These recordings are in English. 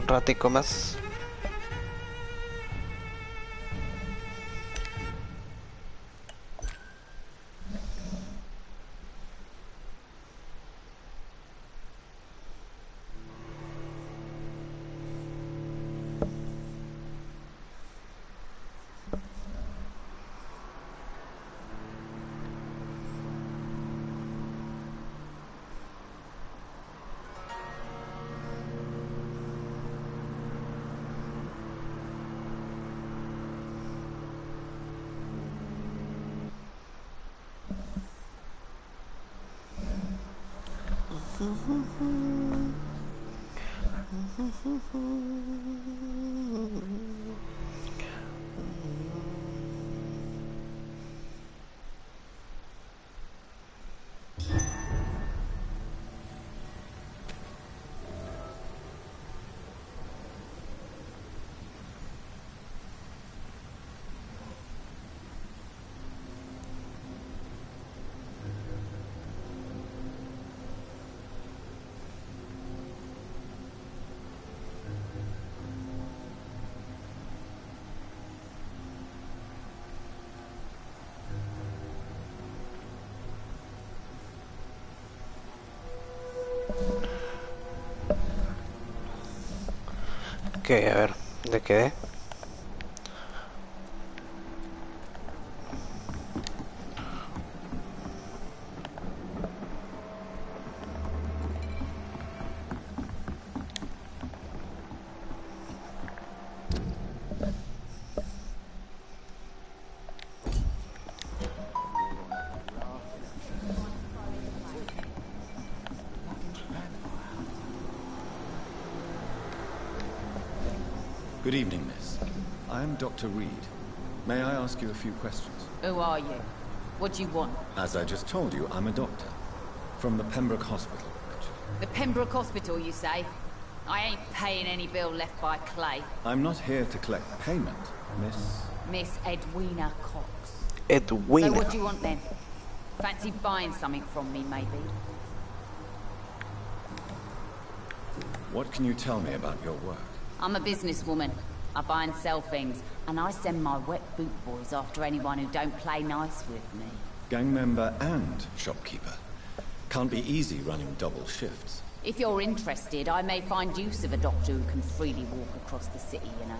ratico más. Ok, a ver, ¿de qué? Good evening, miss. I am Dr. Reed. May I ask you a few questions? Who are you? What do you want? As I just told you, I'm a doctor. From the Pembroke Hospital, actually. The Pembroke Hospital, you say? I ain't paying any bill left by Clay. I'm not here to collect payment, miss. Miss Edwina Cox. Edwina. So what do you want then? Fancy buying something from me, maybe? What can you tell me about your work? I'm a businesswoman. I buy and sell things, and I send my wet boot boys after anyone who don't play nice with me. Gang member and shopkeeper. Can't be easy running double shifts. If you're interested, I may find use of a doctor who can freely walk across the city, you know.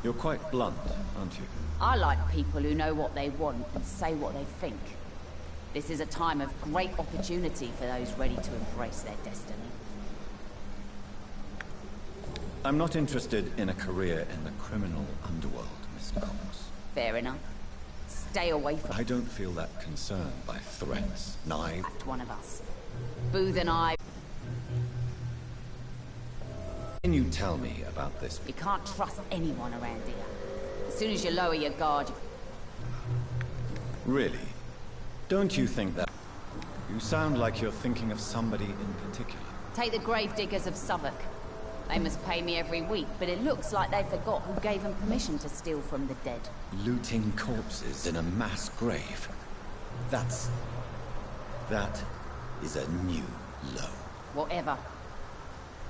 You're quite blunt, aren't you? I like people who know what they want and say what they think. This is a time of great opportunity for those ready to embrace their destiny. I'm not interested in a career in the criminal underworld, Miss Cox. Fair enough. Stay away from... I don't feel that concerned by threats, knives... One of us. Booth and I... Can you tell me about this? You can't trust anyone around here. As soon as you lower your guard... Really? Don't you think that... You sound like you're thinking of somebody in particular. Take the gravediggers of Southwark. They must pay me every week, but it looks like they forgot who gave them permission to steal from the dead. Looting corpses in a mass grave. That is a new low. Whatever.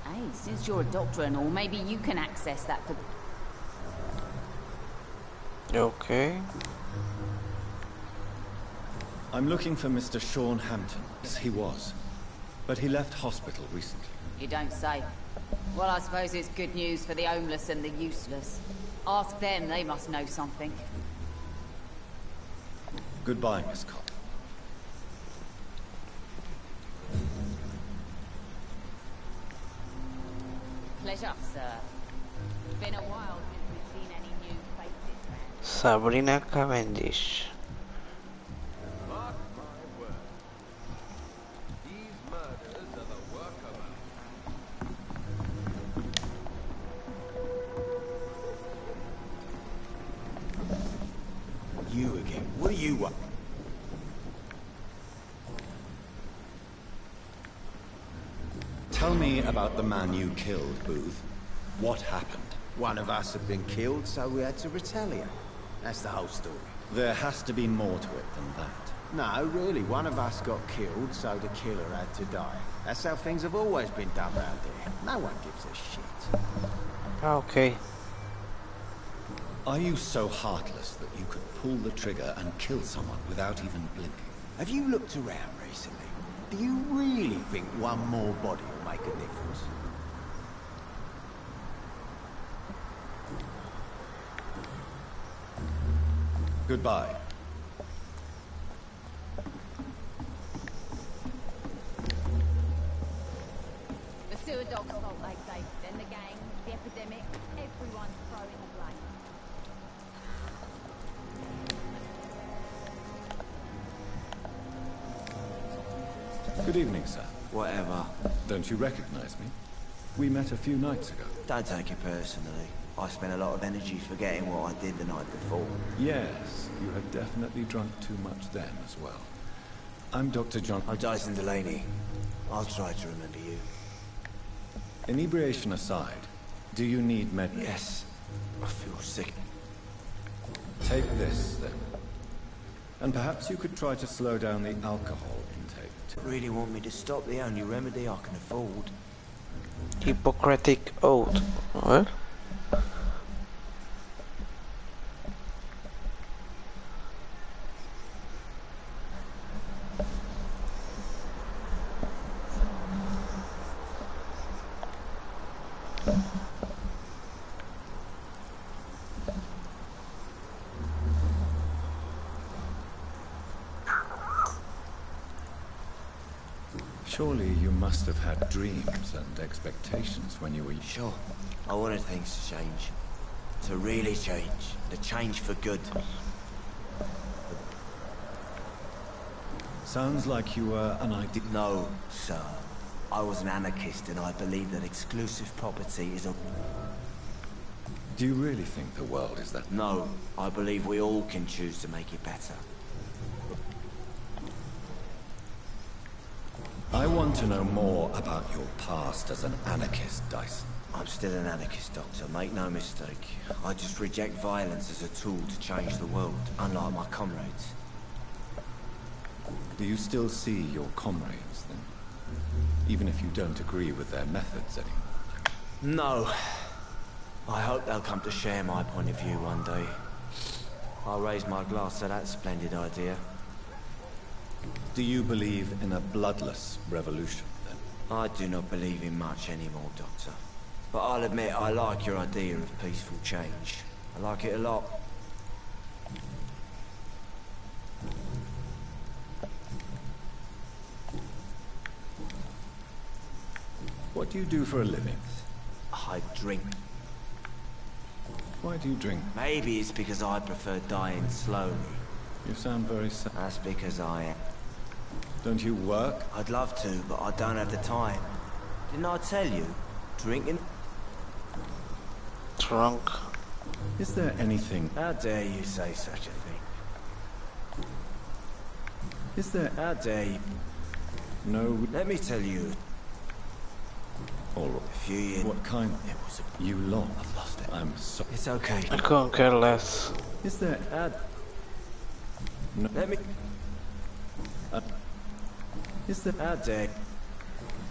Hey, since you're a doctor and all, maybe you can access that for... Okay. I'm looking for Mr. Sean Hampton. Yes, he was. But he left hospital recently. You don't say. Well, I suppose it's good news for the homeless and the useless. Ask them, they must know something. Goodbye, Miss Cox. Pleasure, sir. Been a while since we've seen any new faces around. Sabrina Cavendish. Mark my word. These murders are the work of You again. What do you want? Tell me about the man you killed, Booth. What happened? One of us had been killed, so we had to retaliate. That's the whole story. There has to be more to it than that. No, really, one of us got killed, so the killer had to die. That's how things have always been done round here. No one gives a shit. Okay. Are you so heartless that you could pull the trigger and kill someone without even blinking? Have you looked around recently? Do you really think one more body will make a difference? Goodbye. The sewer dog's fault, they say. Then the gang, the epidemic, everyone's throwing the blame. Good evening, sir. Whatever. Don't you recognize me? We met a few nights ago. Don't take it personally. I spent a lot of energy forgetting what I did the night before. Yes, you had definitely drunk too much then as well. I'm Dr. John. I'm Dyson Delaney. I'll try to remember you. Inebriation aside, do you need med? Yes. I feel sick. Take this, then. And perhaps you could try to slow down the alcohol intake, too. Really want me to stop the only remedy I can afford? Hippocratic oath. What? Surely you must have had dreams and expectations when you were... Sure. I wanted things to change. To really change. To change for good. Sounds like you were an idea... No, sir. I was an anarchist and I believe that exclusive property is a... Do you really think the world is that... No, I believe we all can choose to make it better. I want to know more about your past as an anarchist, Dyson. I'm still an anarchist, Doctor, make no mistake. I just reject violence as a tool to change the world, unlike my comrades. Do you still see your comrades, then? Even if you don't agree with their methods anymore? No. I hope they'll come to share my point of view one day. I'll raise my glass to that splendid idea. Do you believe in a bloodless revolution, then? I do not believe in much anymore, Doctor. But I'll admit I like your idea of peaceful change. I like it a lot. What do you do for a living? I drink. Why do you drink? Maybe it's because I prefer dying slowly. You sound very sad. That's because I am. Don't you work? I'd love to, but I don't have the time. Didn't I tell you? Drinking? Drunk. Is there anything... How dare you say such a thing? Is there... How dare you? No... Let me tell you. All right. A few years... What kind... It was a... You lost. I've lost it. I'm sorry. It's okay. I couldn't care less. Is there... No... Let me... Is there... How dare...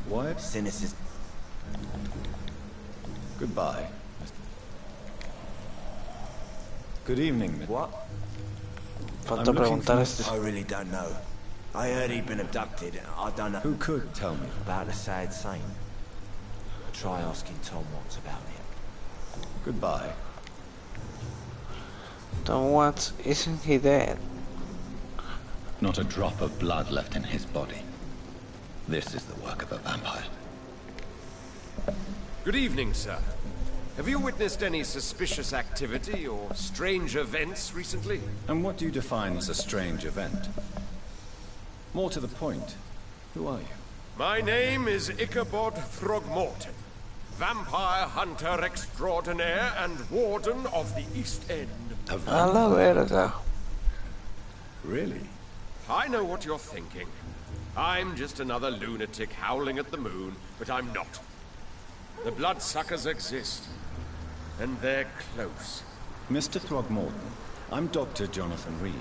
Why? Cynicism. Goodbye. Good evening, Miss... What? Falta looking for preguntar Mr. esto. I really don't know. I heard he'd been abducted. I don't know Who could tell me? about the sad saint. Try asking Tom Watts about it. Goodbye. Tom Watts, isn't he dead? Not a drop of blood left in his body. This is the work of a vampire. Good evening, sir. Have you witnessed any suspicious activity or strange events recently? And what do you define as a strange event? More to the point, who are you? My name is Ichabod Throgmorton, vampire hunter extraordinaire and warden of the East End. A A la verga. Really? I know what you're thinking. I'm just another lunatic howling at the moon, but I'm not. The bloodsuckers exist, and they're close. Mr. Throgmorton, I'm Dr. Jonathan Reed.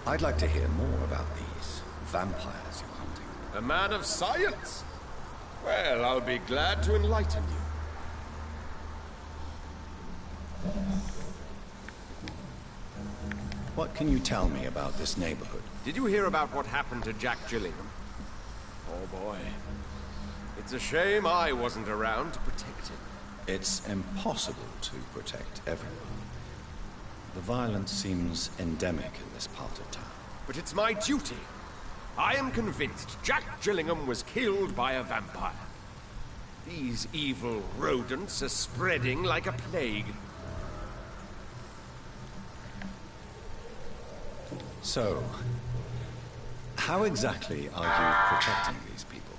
I'd like to hear more about these vampires you're hunting. A man of science? Well, I'll be glad to enlighten you. What can you tell me about this neighborhood? Did you hear about what happened to Jack Gillingham? Oh boy. It's a shame I wasn't around to protect him. It's impossible to protect everyone. The violence seems endemic in this part of town. But it's my duty. I am convinced Jack Gillingham was killed by a vampire. These evil rodents are spreading like a plague. So, how exactly are you protecting these people?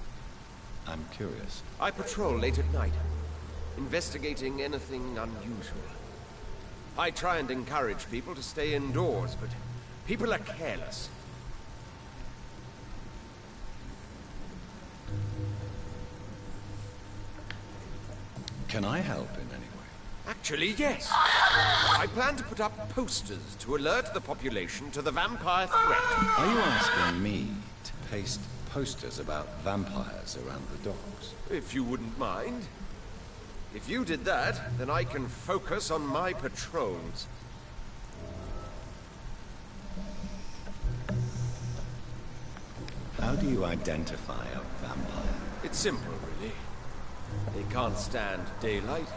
I'm curious. I patrol late at night, investigating anything unusual. I try and encourage people to stay indoors, but people are careless. Can I help in any way? Actually, yes. I plan to put up posters to alert the population to the vampire threat. Are you asking me to paste posters about vampires around the docks? If you wouldn't mind. If you did that, then I can focus on my patrols. How do you identify a vampire? It's simple, really. They can't stand daylight.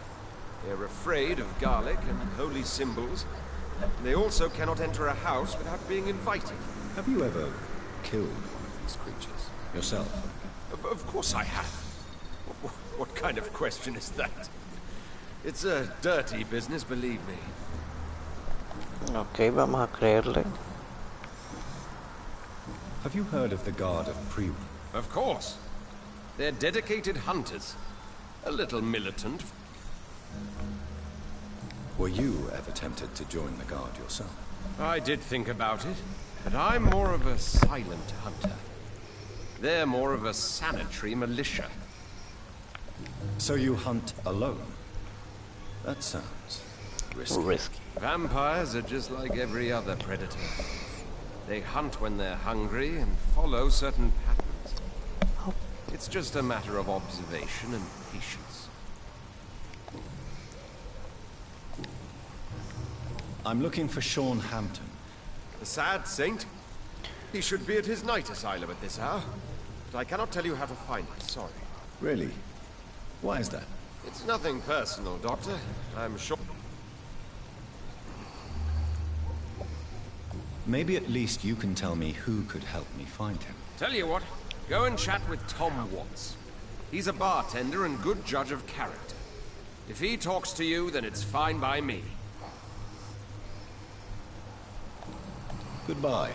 They're afraid of garlic and holy symbols. They also cannot enter a house without being invited. Have you ever killed one of these creatures? Yourself? Of course I have. What kind of question is that? It's a dirty business, believe me. Ok, vamos a creerle. Have you heard of the Guard of Priwa? Of course. They're dedicated hunters. A little militant. Were you ever tempted to join the Guard yourself? I did think about it, but I'm more of a silent hunter. They're more of a sanitary militia. So you hunt alone? That sounds risky. Vampires are just like every other predator. They hunt when they're hungry and follow certain patterns. It's just a matter of observation and patience. I'm looking for Sean Hampton. The sad saint? He should be at his night asylum at this hour. But I cannot tell you how to find him, sorry. Really? Why is that? It's nothing personal, Doctor. I'm sure... Maybe at least you can tell me who could help me find him. Tell you what, go and chat with Tom Watts. He's a bartender and good judge of character. If he talks to you, then it's fine by me. Goodbye.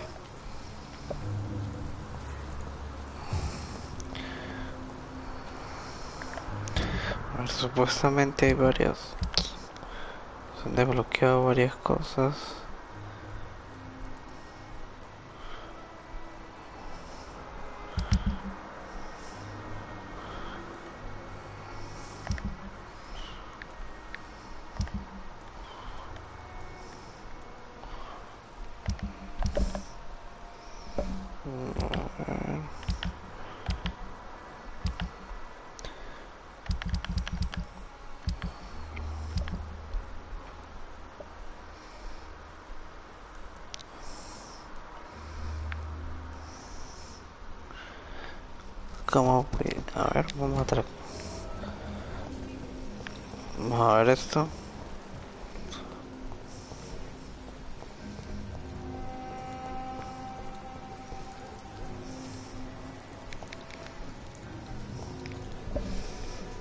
Supuestamente hay varias. Se han desbloqueado varias cosas. Como, a ver, vamos a ver esto.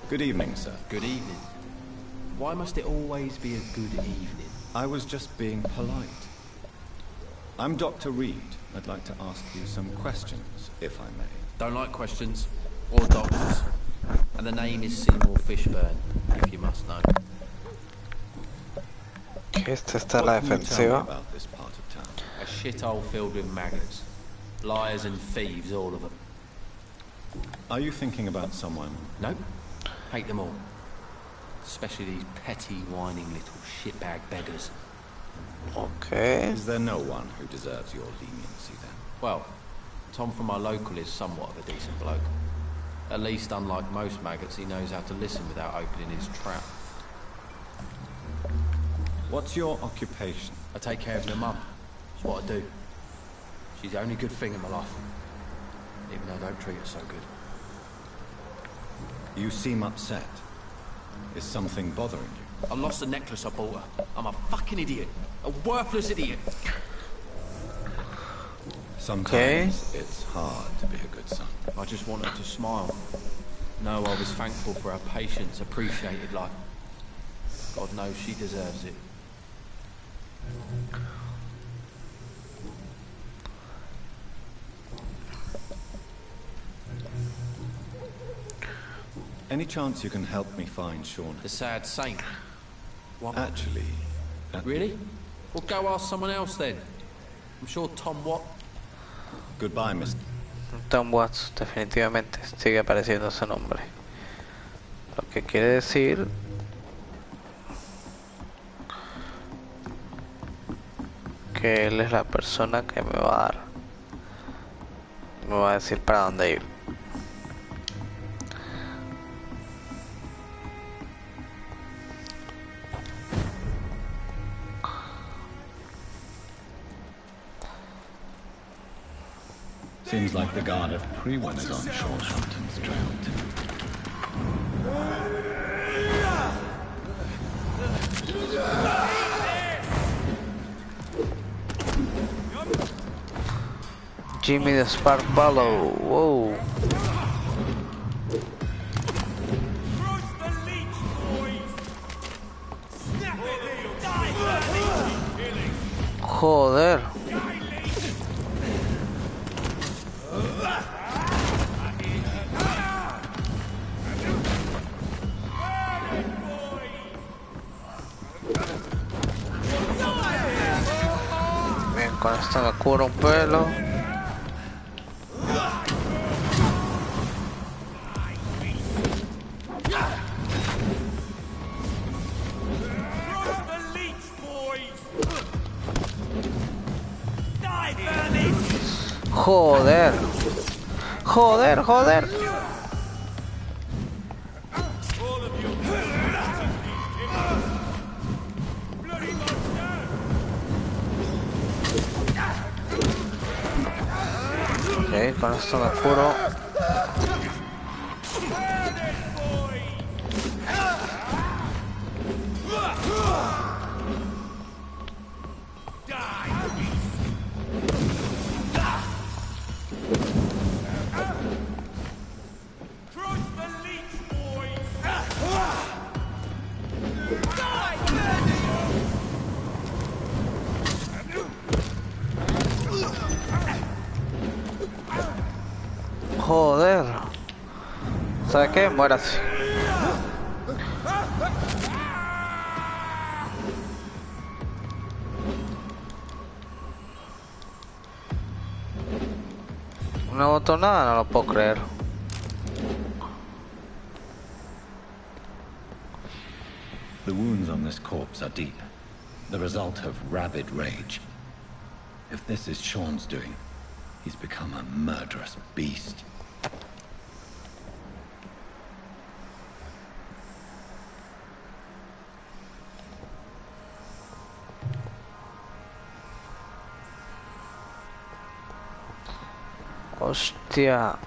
Good evening, sir. Good evening. Why must it always be a good evening? I was just being polite. I'm Dr. Reed. I'd like to ask you some questions, if I may. Don't like questions or doctors. And the name is Seymour Fishburne, if you must know. Que esta está la What can you tell me defensiva. about this part of town? A shithole filled with maggots. Liars and thieves, all of them. Are you thinking about someone? Nope. Hate them all. Especially these petty, whining little shitbag beggars. Okay. Is there no one who deserves your leniency then? Well, Tom from our local is somewhat of a decent bloke. At least, unlike most maggots, he knows how to listen without opening his trap. What's your occupation? I take care of my mum. It's what I do. She's the only good thing in my life. Even though I don't treat her so good. You seem upset. Is something bothering you? I lost the necklace I bought her. I'm a fucking idiot. A worthless idiot. Sometimes it's hard to be a good son. I just want her to smile. No, I was thankful for her patience, appreciated like... God knows she deserves it. Any chance you can help me find Sean? The sad saint. What? Actually... Really? Well, go ask someone else then. I'm sure Tom Watt... Goodbye, Miss... Tom Watts, definitivamente sigue apareciendo ese nombre. Lo que quiere decir que él es la persona que me va a decir para dónde ir. Seems like the guard of Prewan is on Sean Hampton's trail too. Jimmy the Spark Ballow, whoa. Joder. Bien, con esto me cubro un pelo. Joder. Joder, joder. Ok, con esto me curo. Joder. ¿Sabes qué? Muérase. No botó nada, no lo puedo creer. The wounds on this corpse are deep, the result of rabid rage. If this is Sean's doing, he's become a murderous beast. Hostia.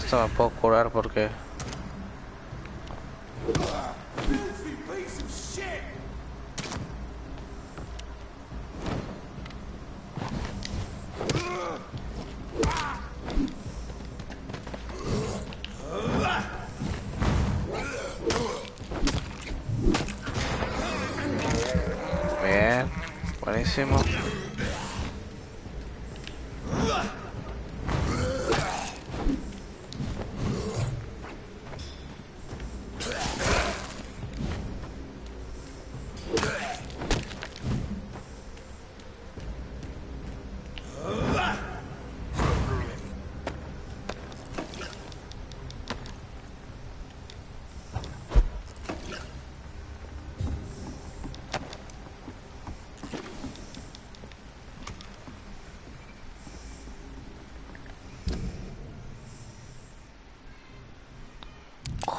esto me puedo curar porque... Bien, buenísimo.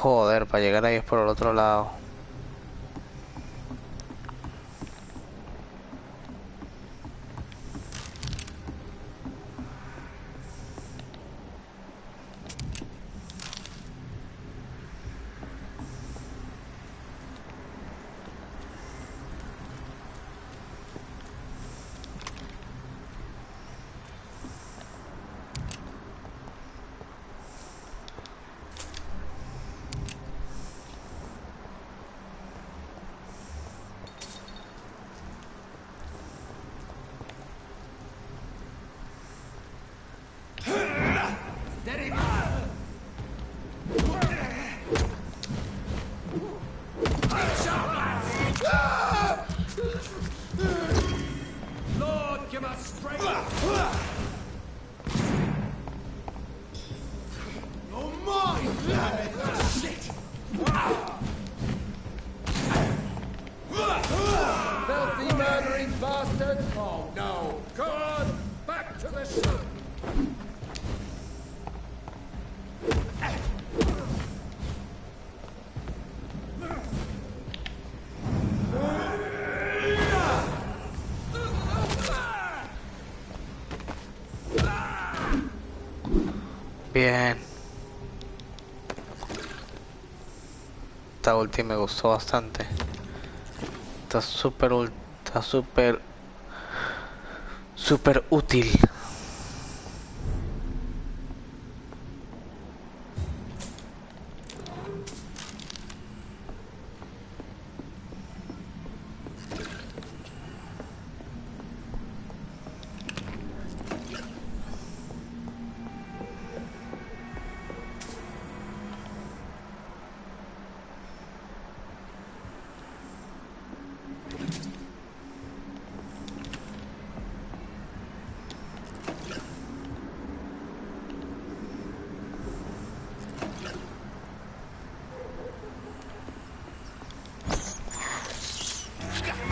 Joder, para llegar ahí es por el otro lado. Filthy murdering bastard! Oh no! Come on! Back to the ship! Bien. Esta ulti me gustó bastante. Está está súper útil.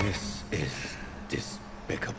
This is despicable.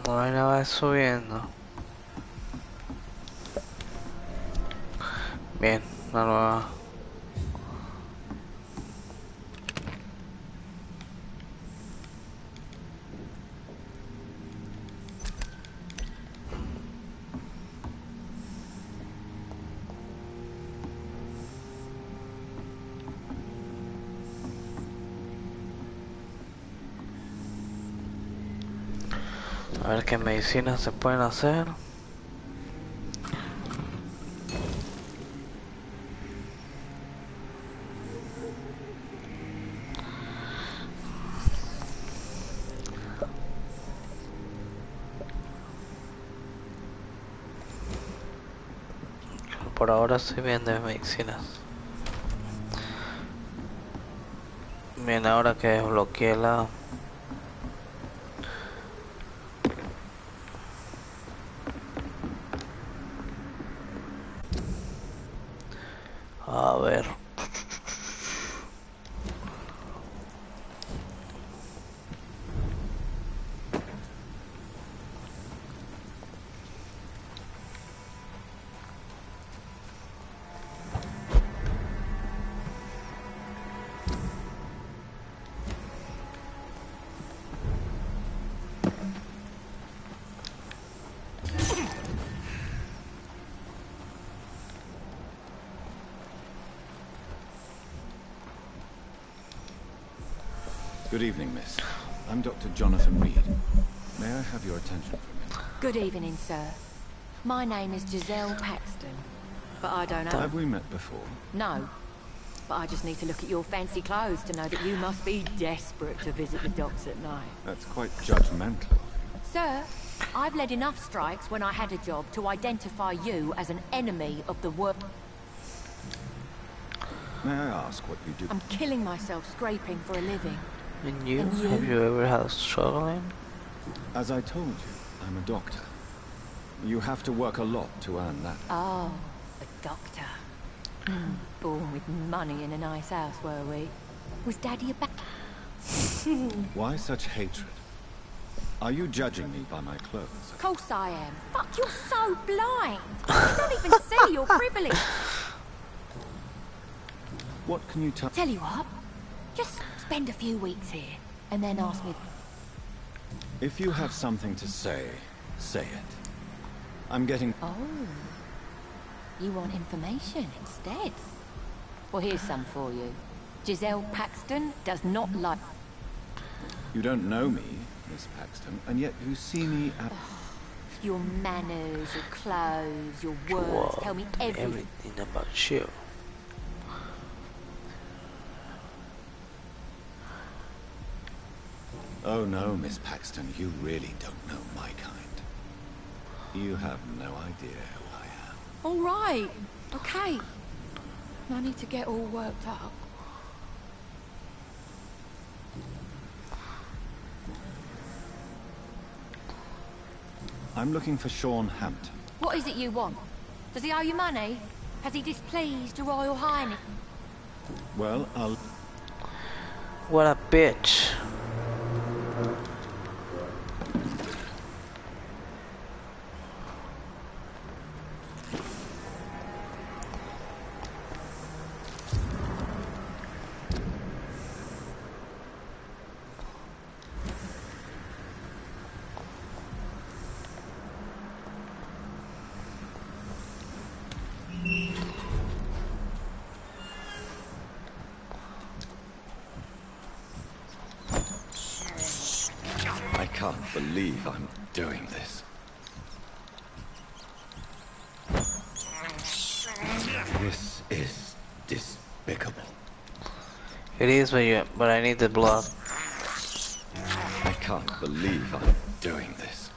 No hay nada subiendo. Bien, una nueva. A ver qué medicinas se pueden hacer. Por ahora estoy bien de medicinas. Bien, ahora que desbloqueé Joder. Good evening, miss. I'm Dr. Jonathan Reed. May I have your attention for a minute? Good evening, sir. My name is Giselle Paxton, but I don't know. Have we met before? No, but I just need to look at your fancy clothes to know that you must be desperate to visit the docks at night. That's quite judgmental. Sir, I've led enough strikes when I had a job to identify you as an enemy of the work. May I ask what you do? I'm killing myself scraping for a living. And you? And you? Have you ever had struggling? As I told you, I'm a doctor. You have to work a lot to earn that. Oh, a doctor. Born with money in a nice house, were we? Was Daddy a Why such hatred? Are you judging me by my clothes? Of course I am. Fuck, you're so blind. You don't even see your privilege. What can you tell? Tell you what, just spend a few weeks here, and then ask me. If you have something to say, say it. I'm getting... Oh, you want information instead? Well, here's some for you. Giselle Paxton does not like... You don't know me, Miss Paxton, and yet you see me at... Your manners, your clothes, your words Whoa, tell me everything. everything about you. Oh no, Miss Paxton, you really don't know my kind. You have no idea who I am. All right, okay. No need to get all worked up. I'm looking for Sean Hampton. What is it you want? Does he owe you money? Has he displeased your Royal Highness? Well, I'll... What a bitch. I can't believe I'm doing this. This is despicable. It is, but I need the blood. I can't believe I'm doing this.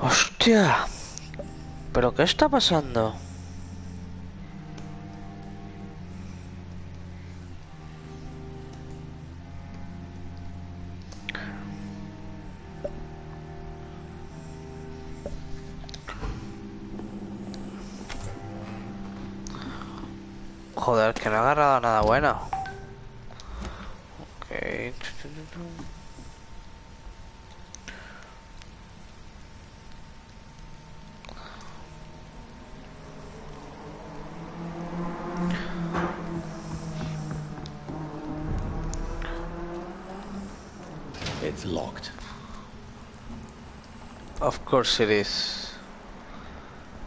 ¡Hostia! ¿Pero qué está pasando? Joder, que no he agarrado nada bueno. Ok. It's locked. Of course it is.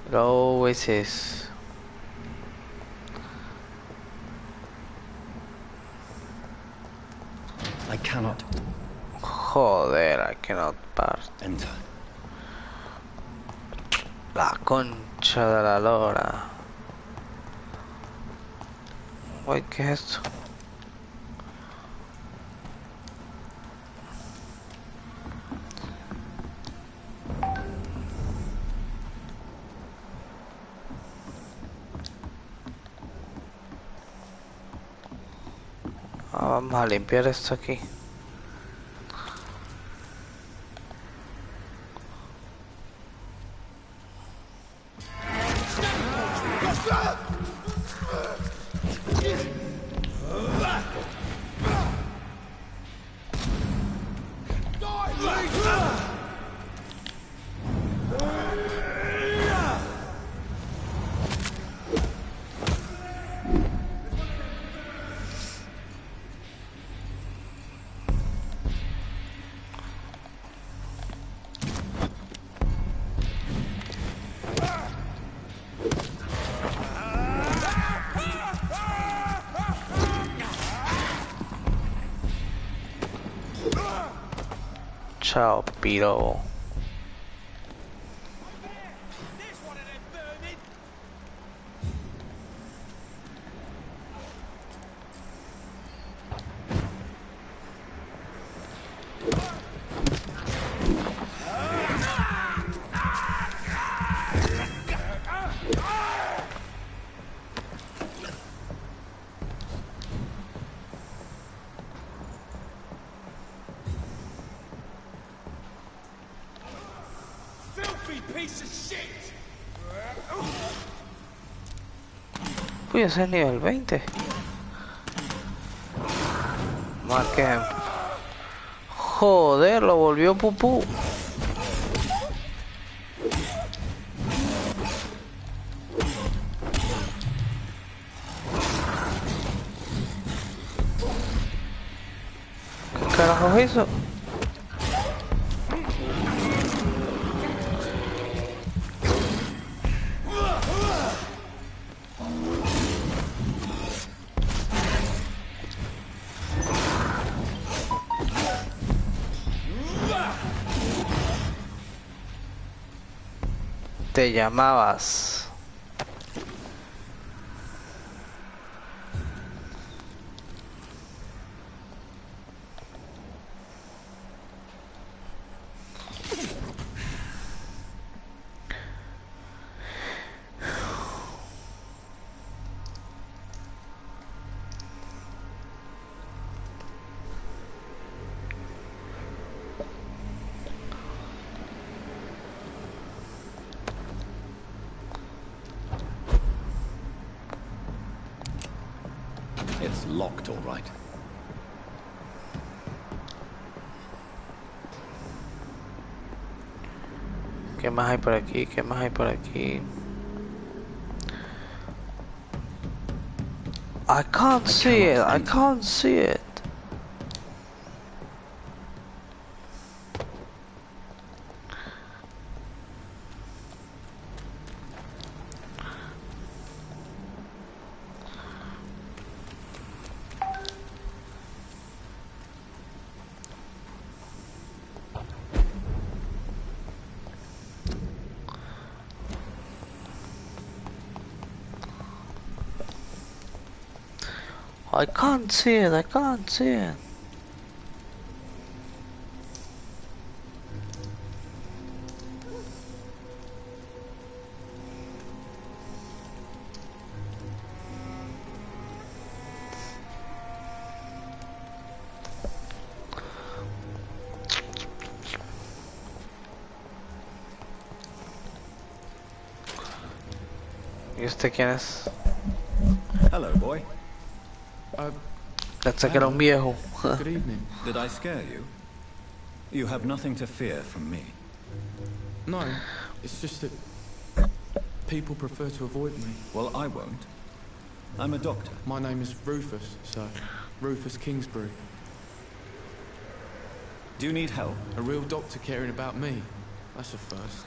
It always is. I cannot Joder, I cannot part. enter. La concha de la lora. Uy, ¿qué es esto? vamos a limpiar esto aquí. Chao, piro. Uy, ese es nivel 20. Más que... Joder, lo volvió pupú. ¿Qué carajo es eso? Te llamabas. It's locked, all right. ¿Qué más hay por aquí? ¿Qué más hay por aquí? I can't see it. I can't see it. I can't see it, I can't see it. ¿Y este quién es? Hello, boy. Pensé que era un viejo. Good evening. Did I scare you? You have nothing to fear from me. No, it's just that people prefer to avoid me. Well, I won't. I'm a doctor. My name is Rufus, so Rufus Kingsbury. Do you need help? A real doctor caring about me. That's a first.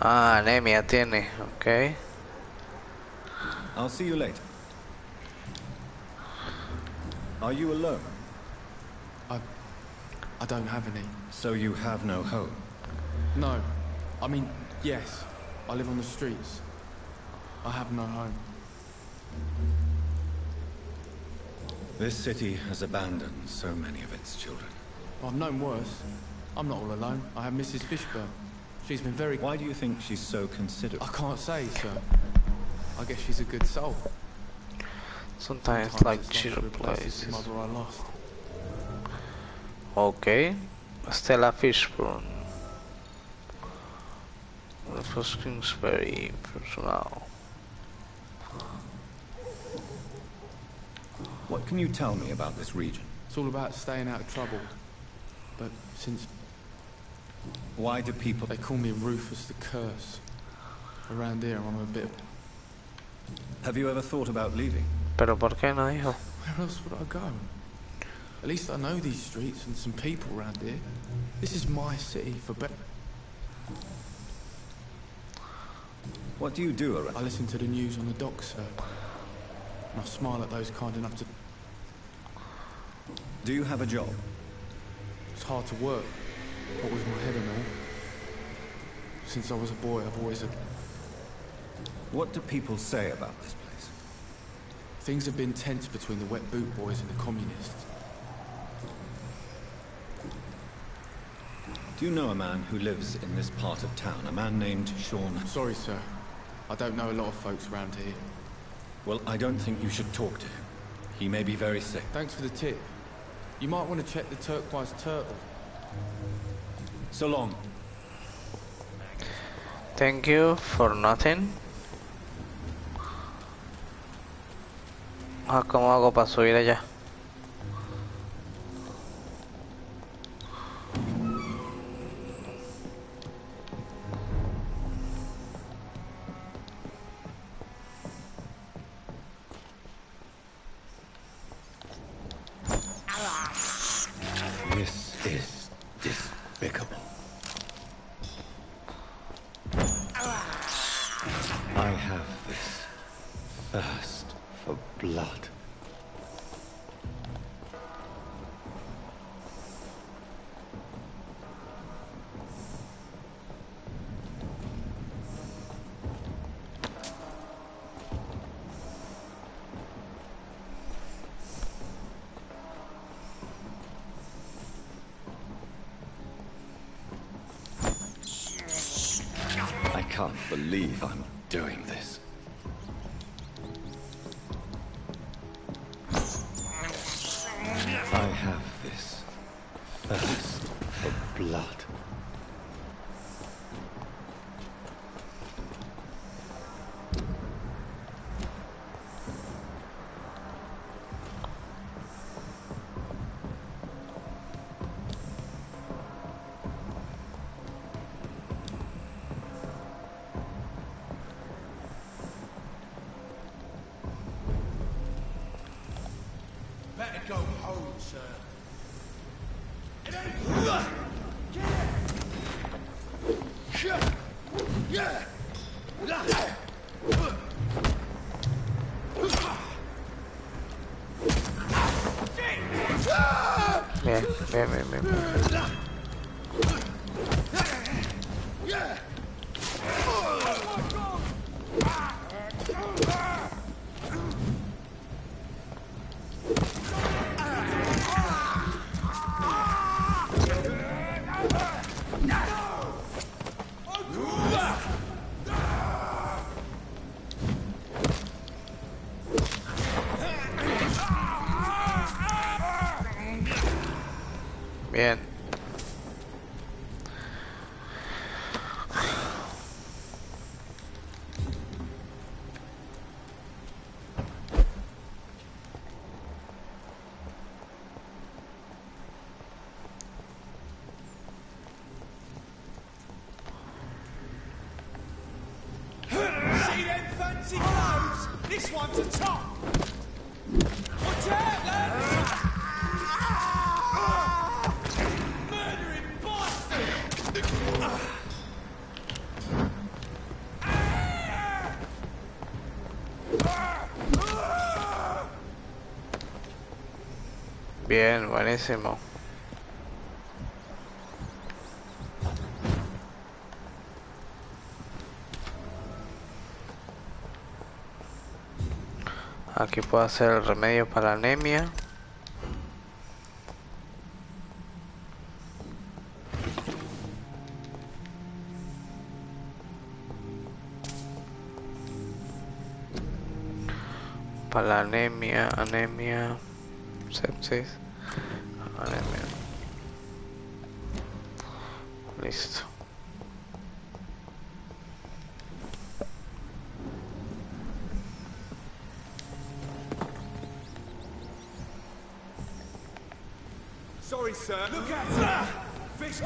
Ah, anemia tiene, ok. I'll see you later. Are you alone? I don't have any. So you have no home? No. I mean, yes. I live on the streets. I have no home. This city has abandoned so many of its children. I've known worse. I'm not all alone. I have Mrs. Fishburne. She's been very... Why do you think she's so considerate? I can't say, sir. I guess she's a good soul. Sometimes like it's like chill to replace this places. mother I lost. Okay. Stella Fishburne. The first Kingsbury personnel. What can you tell me about this region? It's all about staying out of trouble. But since Why do people... they call me Rufus the Curse, around here I'm a bit... Have you ever thought about leaving? Pero ¿por qué no dijo? Where else would I go? At least I know these streets and some people around here. This is my city for better. What do you do around... I listen to the news on the docks, sir. And I smile at those kind enough to... Do you have a job? It's hard to work, what with my head and all. Since I was a boy, I've always... What do people say about this place? Things have been tense between the wet boot boys and the communists. Do you know a man who lives in this part of town? A man named Sean... Sorry, sir. I don't know a lot of folks around here. Well, I don't think you should talk to him. He may be very sick. Thanks for the tip. You might want to check the turquoise turtle. So long. Thank you for nothing. Ah, ¿cómo hago para subir allá? This is despicable. I have this thirst for blood. I can't believe I'm doing this. I have this thirst for blood. Better go home, sir. Bien, bien, bien, bien, bien. Bien. See them fancy clothes? This one's a top. Watch out, lads! Murdering bastard! Bien, buenísimo. Aquí puedo hacer el remedio para anemia. baja la anemia, sepsis, anemia. Listo. Sorry, sir. Look at it! Fish...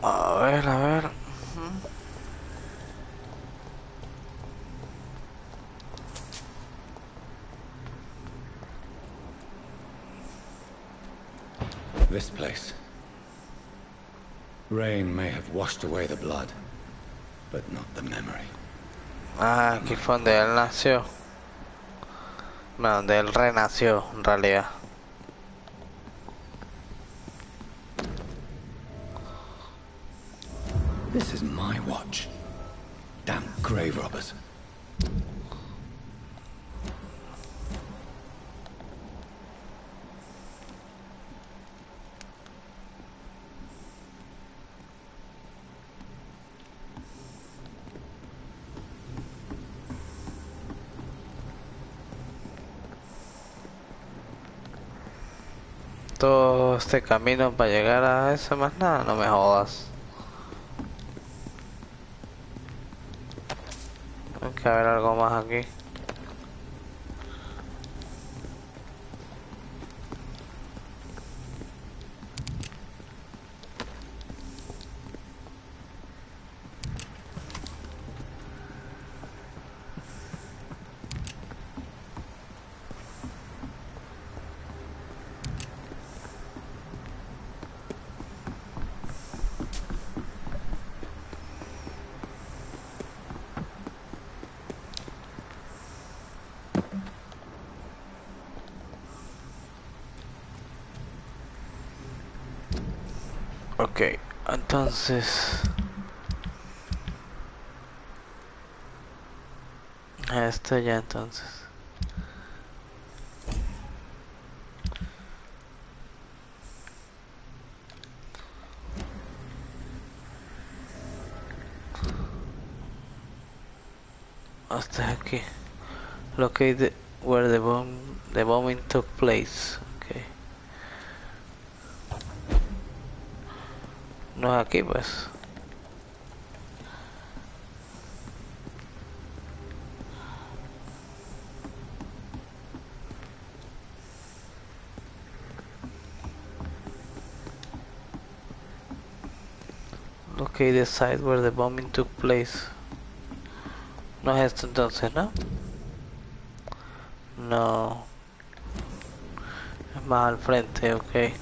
A ver. This place. Rain may have washed away the blood, but not the memory. Ah, aquí fue donde él nació. No, donde él renació, en realidad. This is my watch. Damn grave robbers. Todo este camino para llegar a eso, más nada, no me jodas. Hay que haber algo más aquí. Ok, entonces esto ya entonces. Hasta aquí. Located where the bombing took place. Okay. No es aquí pues. Locate the site where the bombing took place. No es esto entonces, ¿no? No. Es más al frente, ok.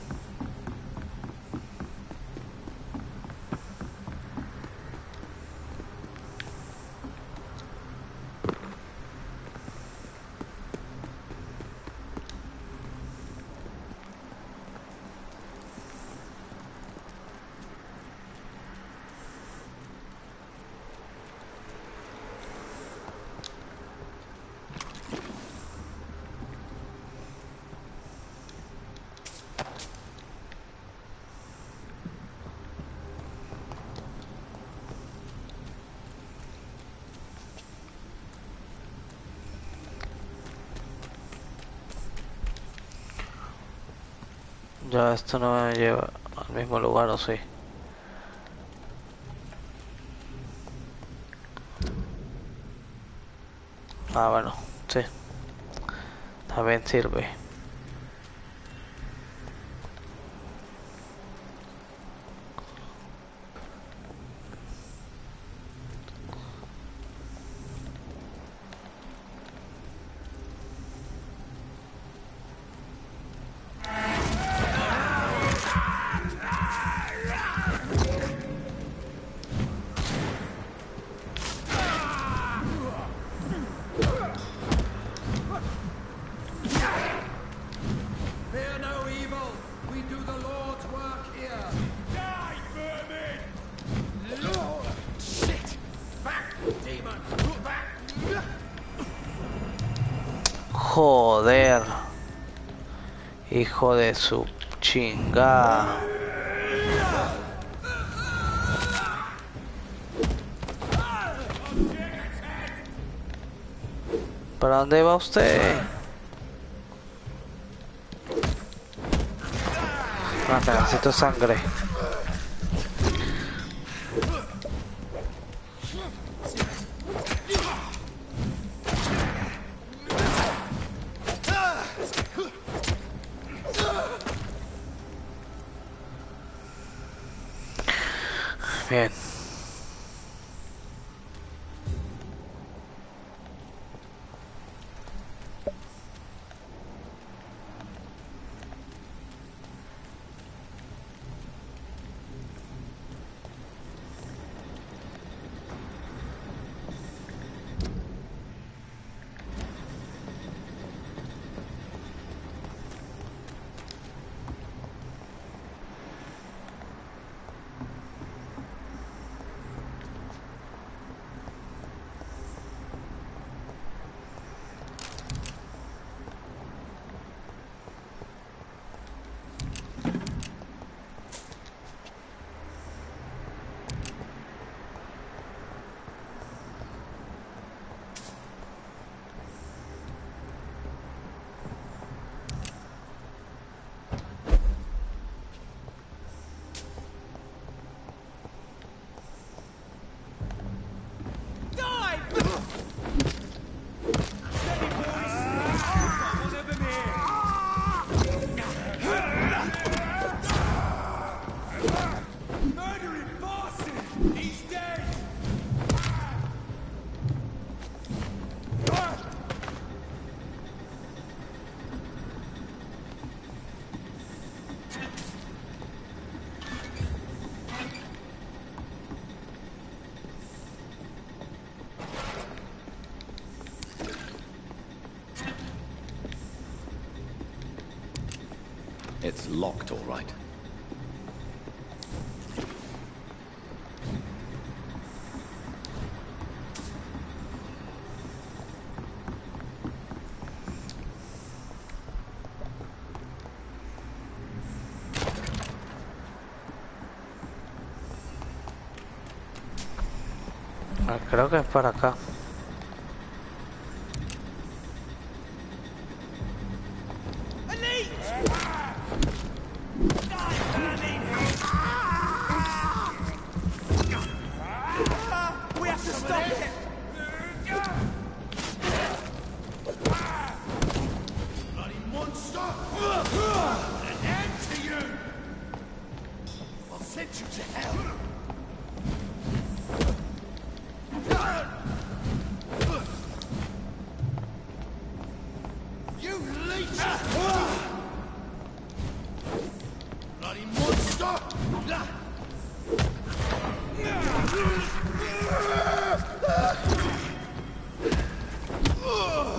Ya esto no me lleva al mismo lugar, ¿o sí? Ah, bueno, sí. También sirve. Joder. Hijo de su chingada. ¿Para dónde va usted? Ah, necesito sangre. Bien. It's locked, all right. Creo que es para acá.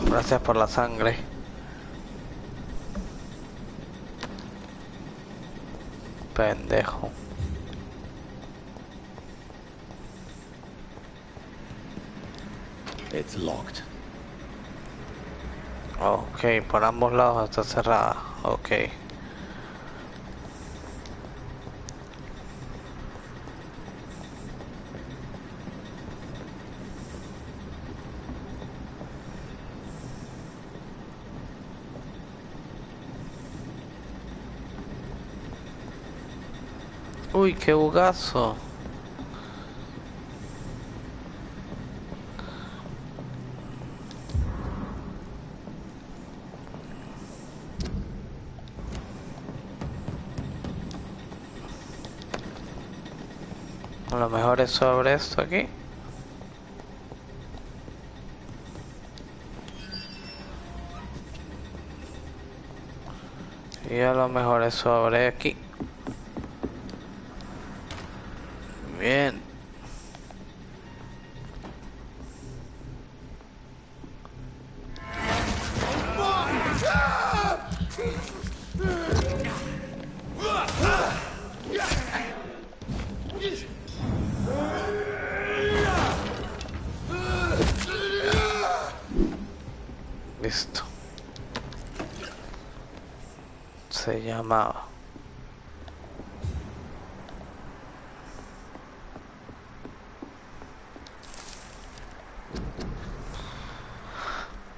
Gracias por la sangre. Pendejo. It's locked. Ok, por ambos lados está cerrada. Ok. Uy, qué bugazo. A lo mejor es sobre esto aquí. Y a lo mejor es sobre aquí. Bien. Listo. se llamaba.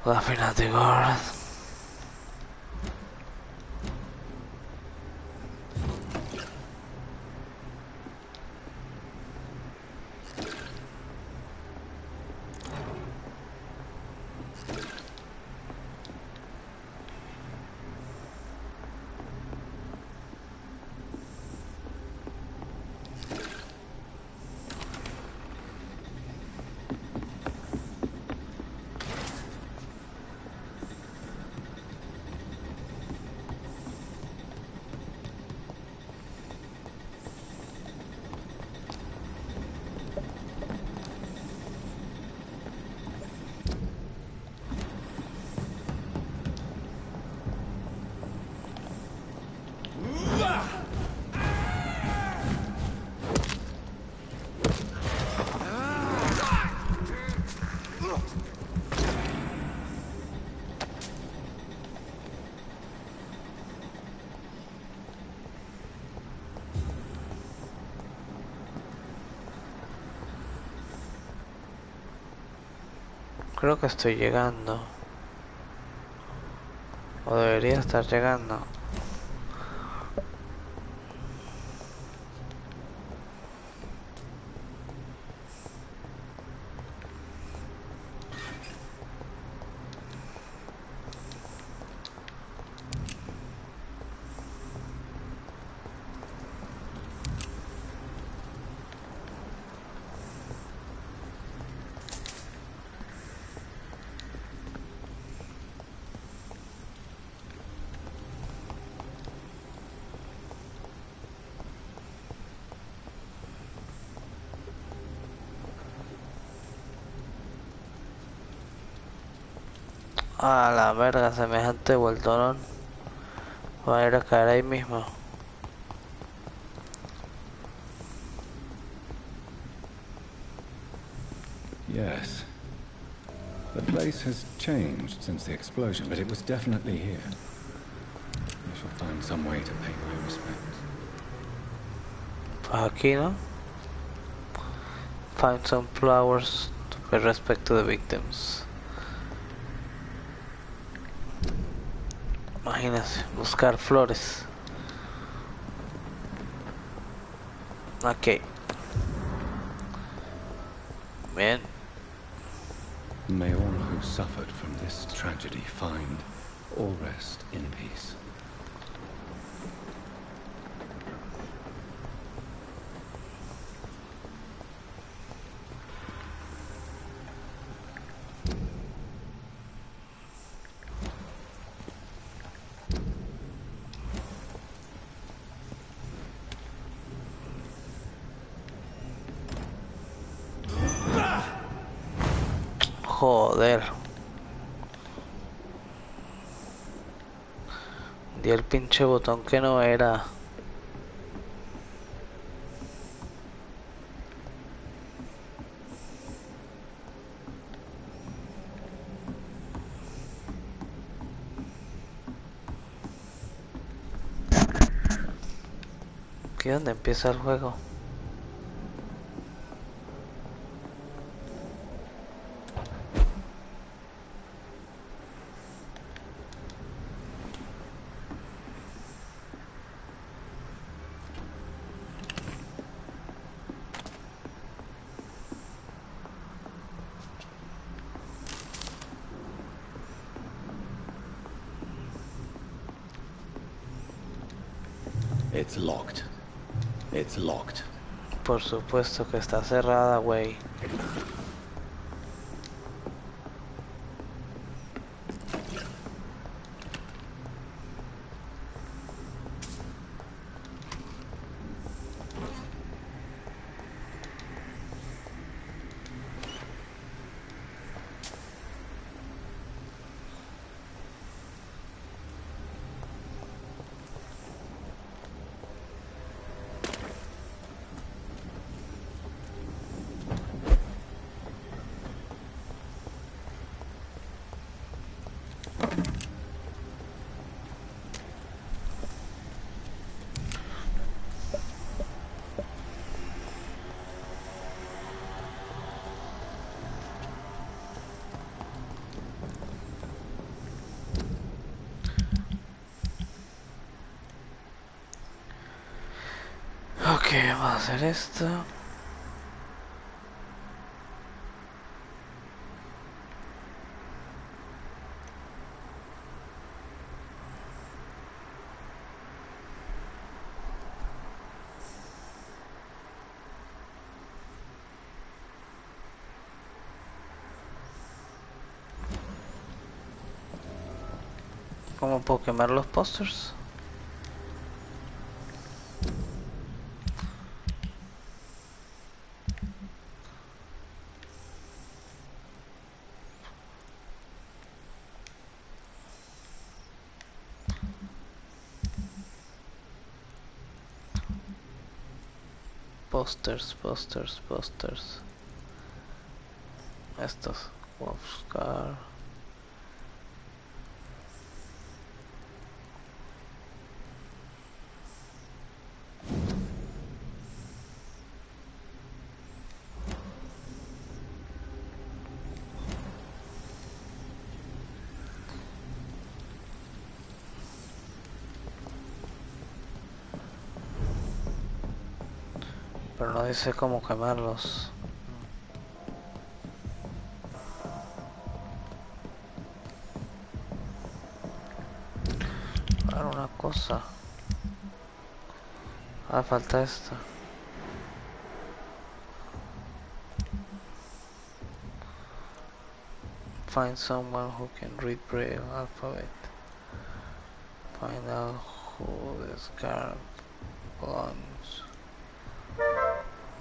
La Finati Guard. Creo que estoy llegando. O debería estar llegando. A la verga, semejante vueltonón. Va a ir a caer ahí mismo. Yes. The place has changed since the explosion, but it was definitely here. I shall find some way to pay my respects. Pues aquí, ¿no? Find some flowers to pay respect to the victims. Imagínense, buscar flores. Ok. Bien. May all who suffered from this tragedy find or rest in peace. Joder. Di el pinche botón que no era. Aquí es donde empieza el juego. It's locked. It's locked. Por supuesto que está cerrada, güey. ¿Qué va a hacer esto? ¿Cómo puedo quemar los pósters? Pósters. Estos. Wolfscar. Pero no dice cómo quemarlos. Ahora una cosa. Ah, falta esta. Find someone who can read Braille alphabet. Find out who the scarf belongs.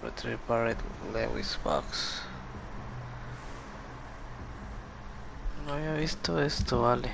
Retrieve Barrett Lewis box. No había visto esto, vale.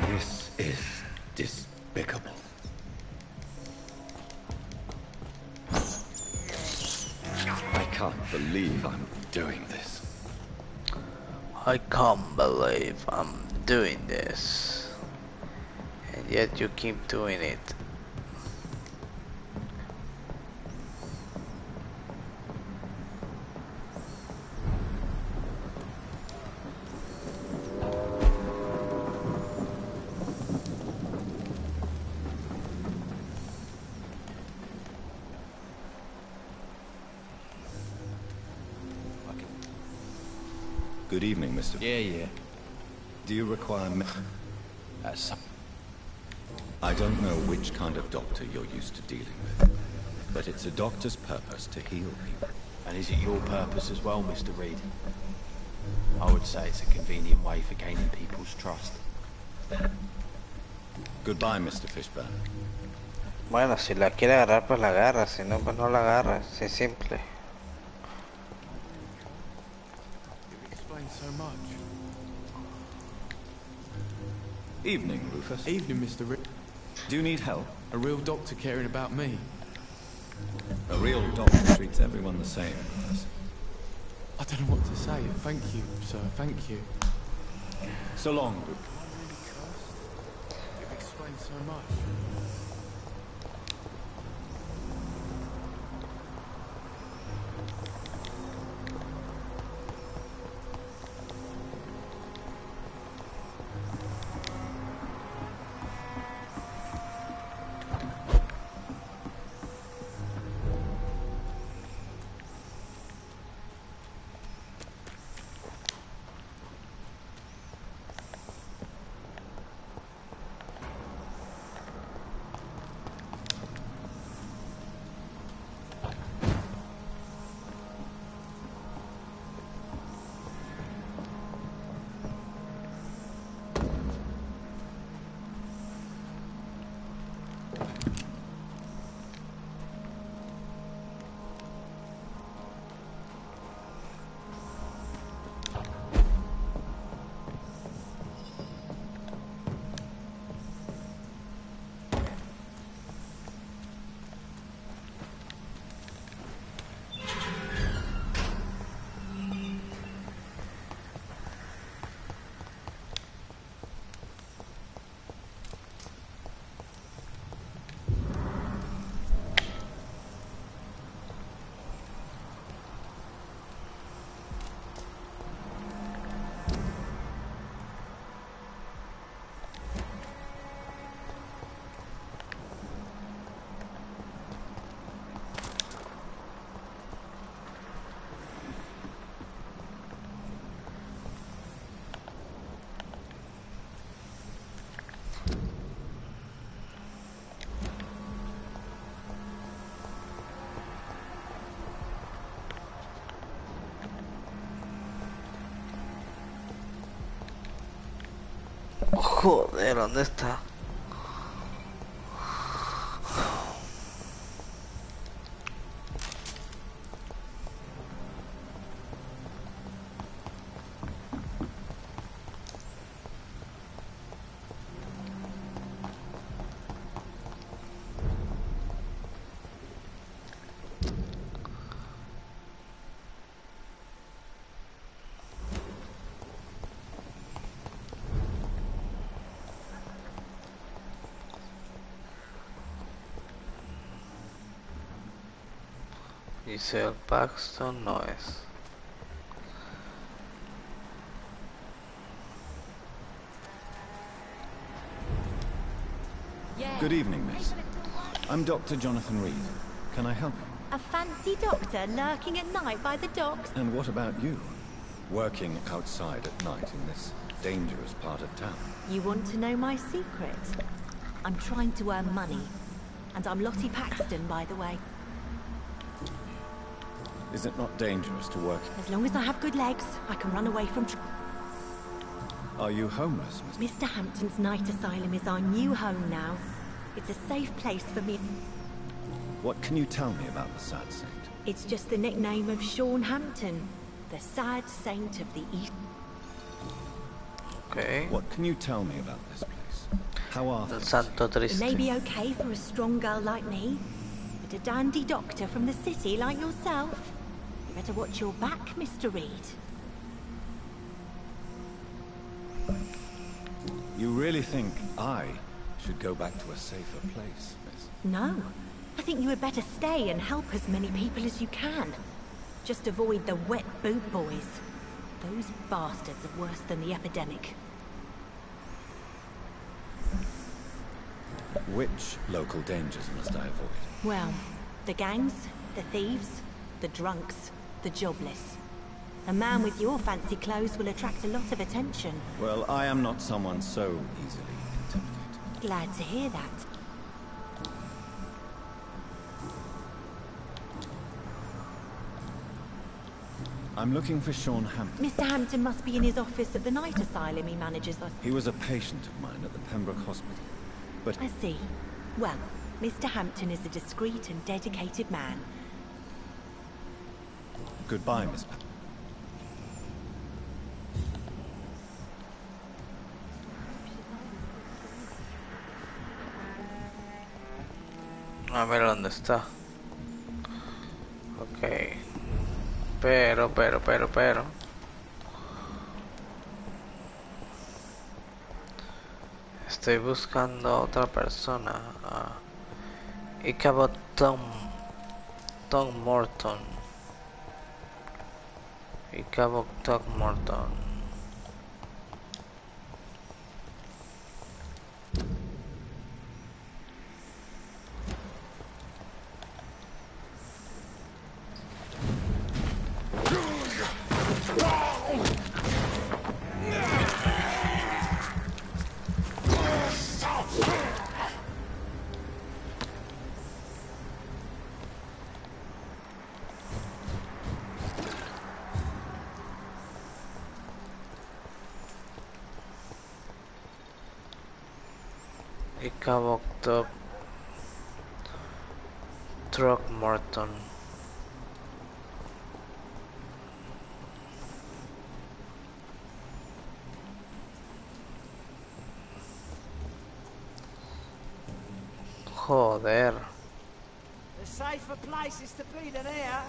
This is despicable. I can't believe I'm doing this. I can't believe I'm doing this. And yet you keep doing it. Good evening, Mr. Yeah. Do you require me? That's... I don't know which kind of doctor you're used to dealing with, but it's a doctor's purpose to heal people. And is it your purpose as well, Mr. Reed? I would say it's a convenient way for gaining people's trust. Goodbye, Mr. Fishburne. Bueno, si la quiere agarrar, pues la agarra. Si no, pues no la agarra. Así simple. You've explained so much. Evening, Rufus. Evening, Mr. Rick. Do you need help? A real doctor caring about me. A real doctor treats everyone the same, Rufus. I don't know what to say. Thank you, sir. Thank you. So long, Rufus. Am I really cursed? You've explained so much. Joder, ¿dónde está? Giselle Paxton no es. Good evening, miss. I'm Dr. Jonathan Reed. Can I help you? A fancy doctor lurking at night by the docks? And what about you? Working outside at night in this dangerous part of town. You want to know my secret? I'm trying to earn money. And I'm Lottie Paxton, by the way. Is it not dangerous to work? As long as I have good legs, I can run away from Are you homeless, miss? Mr. Hampton's night asylum is our new home now. It's a safe place for me. What can you tell me about the sad saint? It's just the nickname of Sean Hampton, the sad saint of the East. Okay. What can you tell me about this place? How are El things? Santo It Triste. may be okay for a strong girl like me, but a dandy doctor from the city like yourself, you better watch your back, Mr. Reed. You really think I should go back to a safer place, miss? No. I think you had better stay and help as many people as you can. Just avoid the wet boot boys. Those bastards are worse than the epidemic. Which local dangers must I avoid? Well, the gangs, the thieves, the drunks, the jobless. A man with your fancy clothes will attract a lot of attention. Well, I am not someone so easily intimidated. Glad to hear that. I'm looking for Sean Hampton. Mr. Hampton must be in his office at the night asylum he manages us. He was a patient of mine at the Pembroke Hospital. But I see. Well, Mr. Hampton is a discreet and dedicated man. goodbye, Miss A ver dónde está. Ok. Pero. Estoy buscando a otra persona. Ichabod Tom Morton. Ichabod Tom Morton. Ichabod Tom Morton. Joder. The safer places to be than here.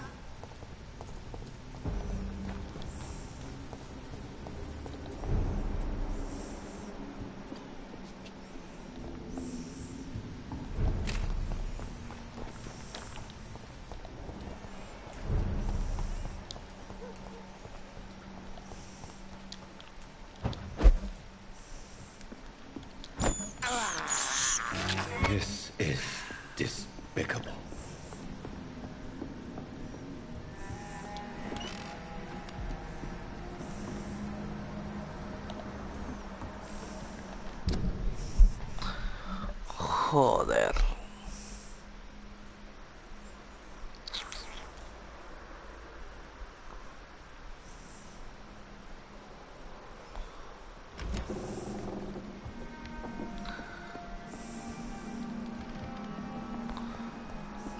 This is despicable. Joder.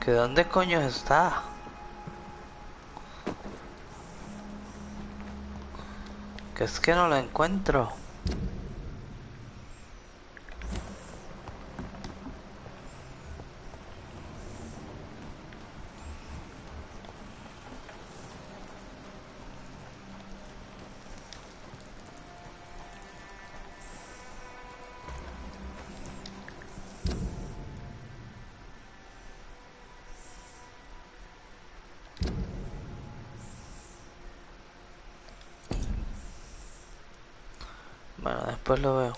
¿Que dónde coño está? Que es que no la encuentro. Bueno, después lo veo.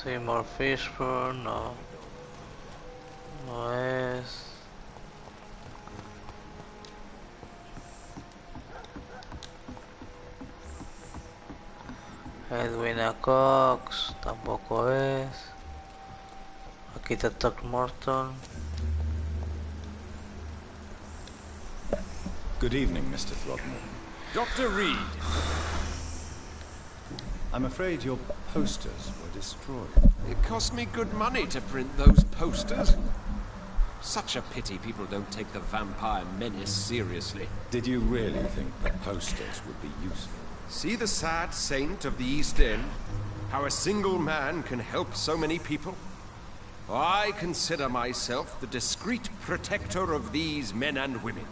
Sí, more fish for no. No es. Edwina Cox tampoco es. Aquí está Doc Morton. Good evening, Mr. Throgmorton. Dr. Reed. I'm afraid your posters were destroyed. It cost me good money to print those posters. Such a pity people don't take the vampire menace seriously. Did you really think the posters would be useful? See the sad saint of the East End? How a single man can help so many people? I consider myself the discreet protector of these men and women.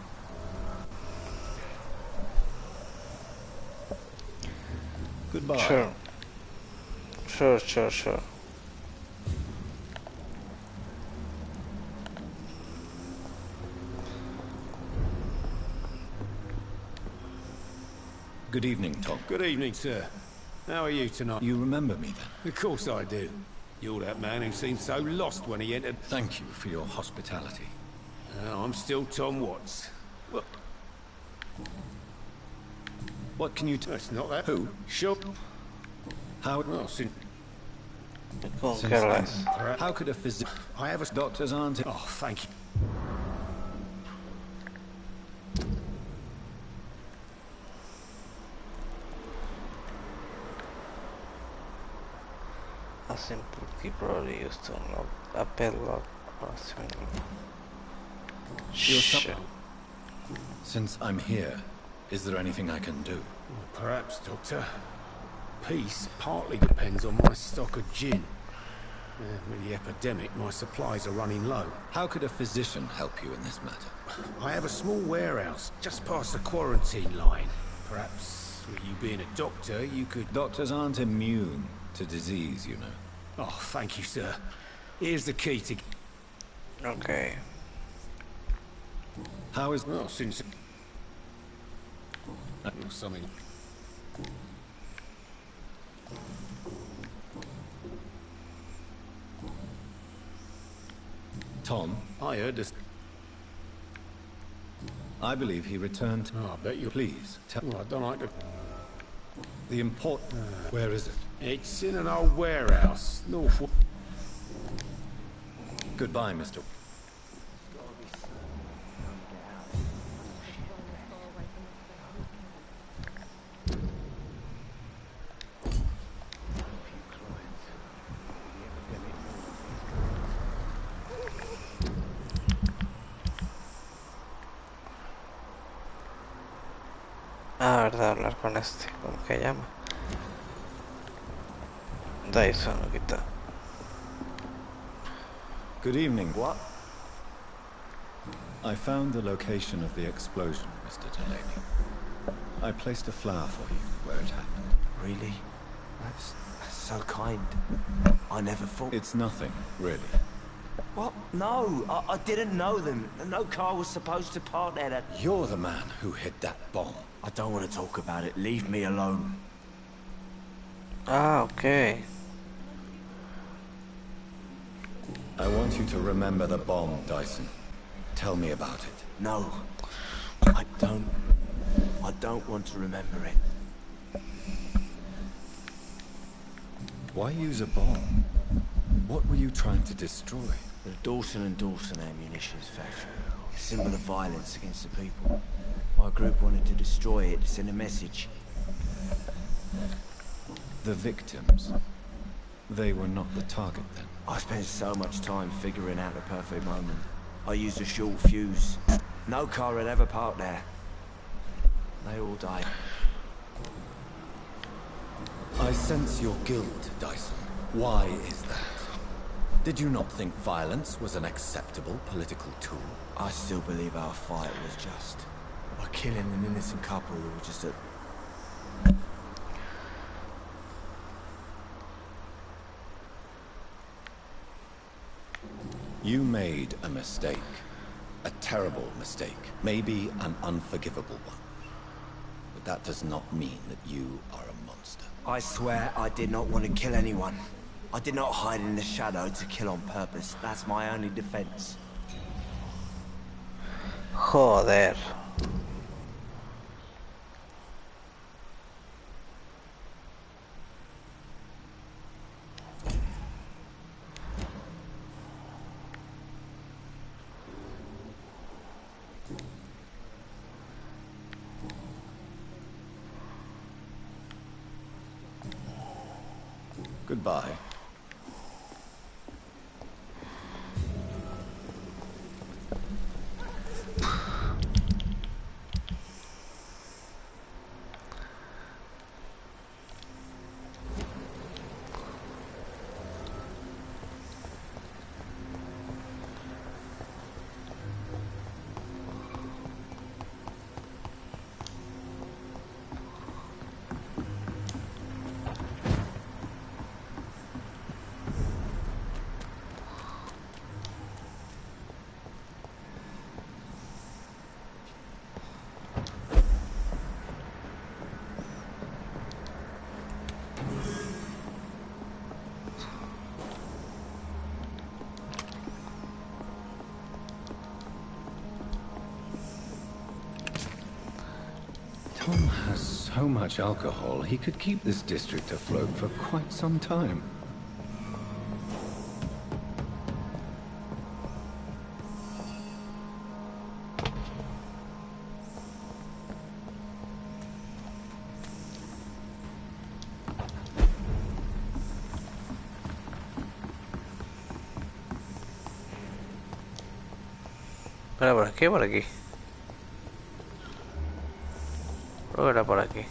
Goodbye. Sure. Good evening, Tom. Good evening, sir. How are you tonight? You remember me then? Of course I do. You're that man who seemed so lost when he entered. Thank you for your hospitality. I'm still Tom Watts. Well, what can you it's not that. Who? Sure. How? Well, since how could a physician... I have a... Doctors aren't... Oh, thank you. A simple key probably used to unlock a padlock or something. Shit. Since I'm here, is there anything I can do? Well, perhaps, Doctor. Peace partly depends on my stock of gin. With the epidemic, my supplies are running low. How could a physician help you in this matter? I have a small warehouse just past the quarantine line. Perhaps, with you being a doctor, you could... Doctors aren't immune to disease, you know. Oh, thank you, sir. Here's the key to... Okay. How is... Well, since... something... Tom? I heard this... I believe he returned... Oh, I bet you... Please, tell... Well, I don't like to... The import... Where is it? It's in an old warehouse, north... Goodbye, Mr. Ah, verdad, hablar con este. ¿Cómo que llama? Dyson, aquí está. Good evening. What? I found the location of the explosion, Mr. Delaney. I placed a flower for you where it happened. Really? That's so kind. I never thought... It's nothing, really. What? No, I didn't know them. No car was supposed to park there. You're the man who hid that bomb. I don't want to talk about it. Leave me alone. Ah, okay. I want you to remember the bomb, Dyson. Tell me about it. No, I don't want to remember it. Why use a bomb? What were you trying to destroy? The Dawson and Dawson ammunitions factory. A symbol of violence against the people. My group wanted to destroy it to send a message. The victims. They were not the target then. I spent so much time figuring out the perfect moment. I used a short fuse. No car had ever parked there. They all died. I sense your guilt, Dyson. Why is that? Did you not think violence was an acceptable political tool? I still believe our fight was just. By killing an innocent couple who were just a... You made a mistake. A terrible mistake. Maybe an unforgivable one. But that does not mean that you are a monster. I swear I did not want to kill anyone. I did not hide in the shadow to kill on purpose. That's my only defense. Joder. Goodbye. Tom has so much alcohol, he could keep this district afloat for quite some time. ¿Era por aquí o por aquí? Creo que era por aquí.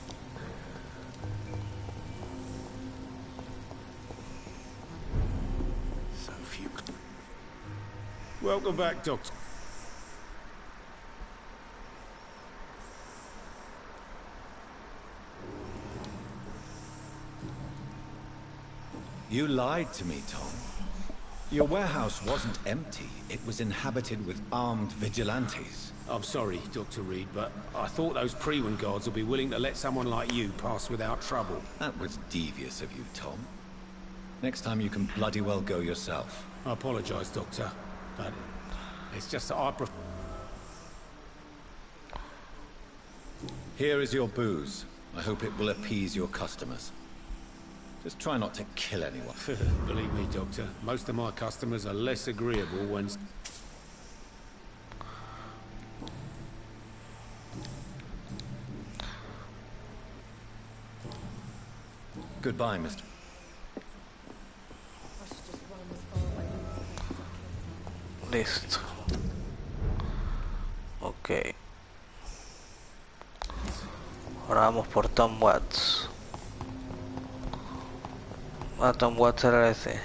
So few. Welcome back, Doctor. You lied to me, Tom. Your warehouse wasn't empty. It was inhabited with armed vigilantes. I'm sorry, Dr. Reed, but I thought those Prewen guards would be willing to let someone like you pass without trouble. That was devious of you, Tom. Next time you can bloody well go yourself. I apologize, Doctor, but it's just that I prefer... Here is your booze. I hope it will appease your customers. Just try not to kill anyone. Believe me, Doctor, most of my customers are less agreeable when... Goodbye, Mr. Listo. Ok. Ahora vamos por Tom Watts. Ah, Tom Watts era ese.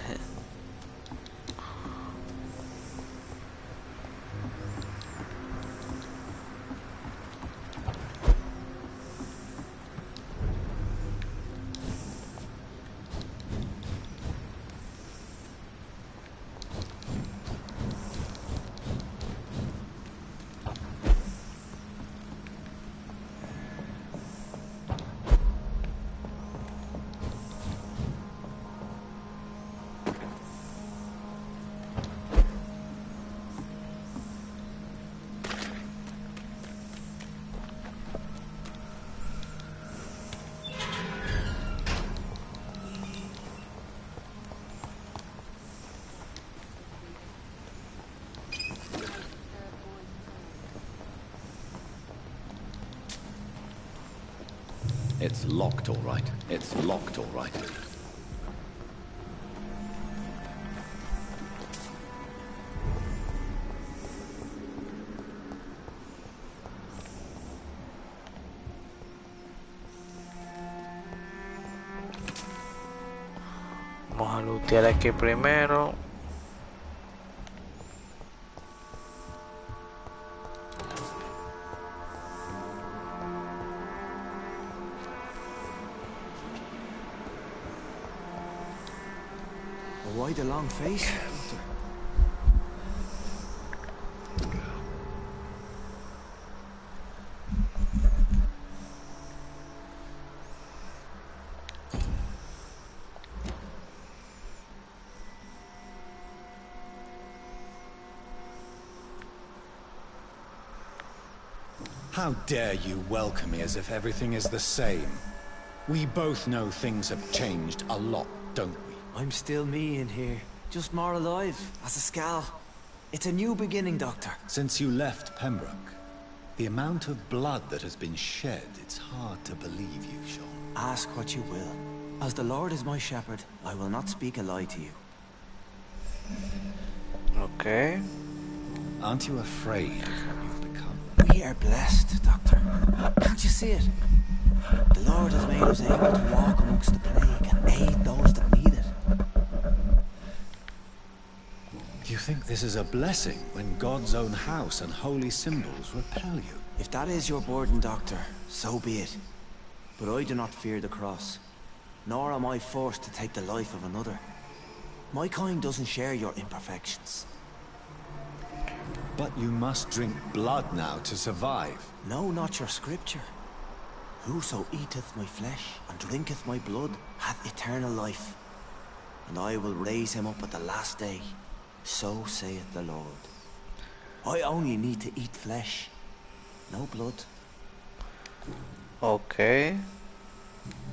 It's locked, all right. It's locked, all right. Vamos a lootear aquí primero. Why the long face? How dare you welcome me as if everything is the same? We both know things have changed a lot, don't we? I'm still me in here, just more alive, as a Skal. It's a new beginning, Doctor. Since you left Pembroke, the amount of blood that has been shed, it's hard to believe you, Sean. Ask what you will. As the Lord is my shepherd, I will not speak a lie to you. Okay. Aren't you afraid of what you've become? We are blessed, Doctor. Can't you see it? The Lord has made us able to walk amongst the plague and aid those that need it. You think this is a blessing when God's own house and holy symbols repel you? If that is your burden, Doctor, so be it. But I do not fear the cross, nor am I forced to take the life of another. My kind doesn't share your imperfections. But you must drink blood now to survive. No, not your scripture. Whoso eateth my flesh and drinketh my blood hath eternal life, and I will raise him up at the last day. So saith the Lord. I only need to eat flesh, no blood. Okay.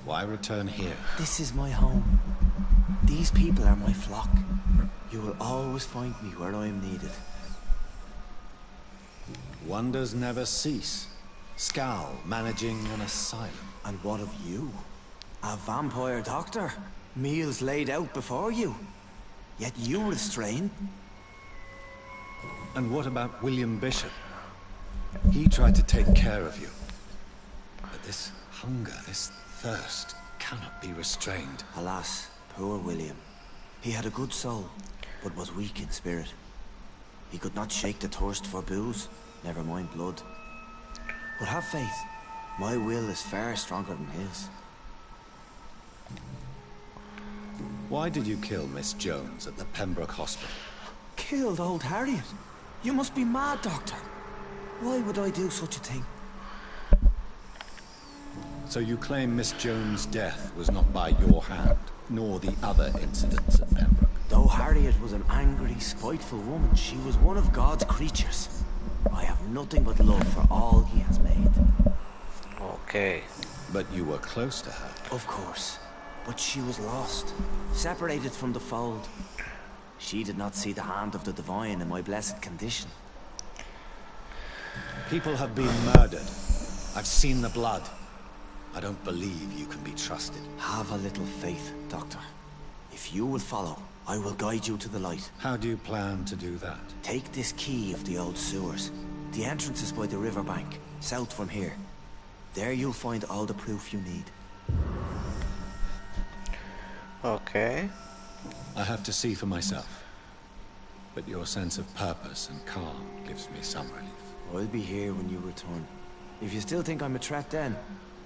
Why return here? This is my home. These people are my flock. You will always find me where I am needed. Wonders never cease. Skal managing an asylum. And what of you? A vampire doctor? Meals laid out before you. Yet you restrain. And what about William Bishop? He tried to take care of you. But this hunger, this thirst, cannot be restrained. Alas, poor William. He had a good soul, but was weak in spirit. He could not shake the thirst for booze, never mind blood. But have faith. My will is far stronger than his. Why did you kill Miss Jones at the Pembroke Hospital? Killed old Harriet? You must be mad, Doctor. Why would I do such a thing? So you claim Miss Jones' death was not by your hand, nor the other incidents at Pembroke? Though Harriet was an angry, spiteful woman, she was one of God's creatures. I have nothing but love for all he has made. Okay. But you were close to her. Of course. But she was lost, separated from the fold. She did not see the hand of the divine in my blessed condition. People have been murdered. I've seen the blood. I don't believe you can be trusted. Have a little faith, Doctor. If you will follow, I will guide you to the light. How do you plan to do that? Take this key of the old sewers. The entrance is by the riverbank, south from here. There you'll find all the proof you need. Okay. I have to see for myself. But your sense of purpose and calm gives me some relief. I'll be here when you return. If you still think I'm a threat then,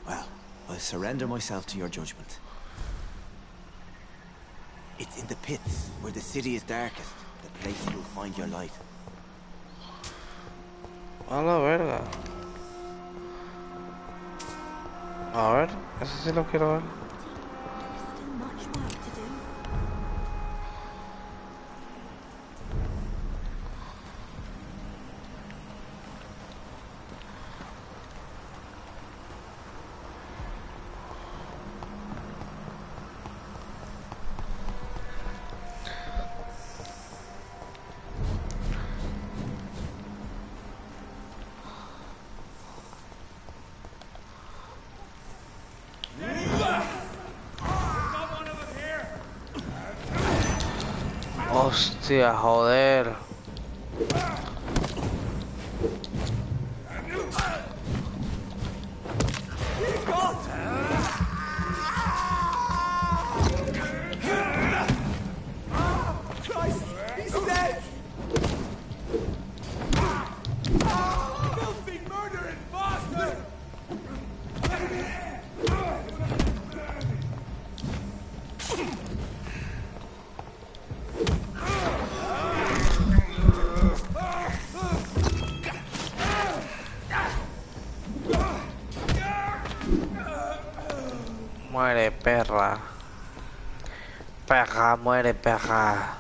well, I'll surrender myself to your judgment. It's in the pits, where the city is darkest, the place you'll find your light. A la verga. A ver, eso sí lo quiero ver. Still much work to do. Hostia, joder. Christ, he's dead! Filthy murdering bastard! Muere, perra. Perra, muere, perra.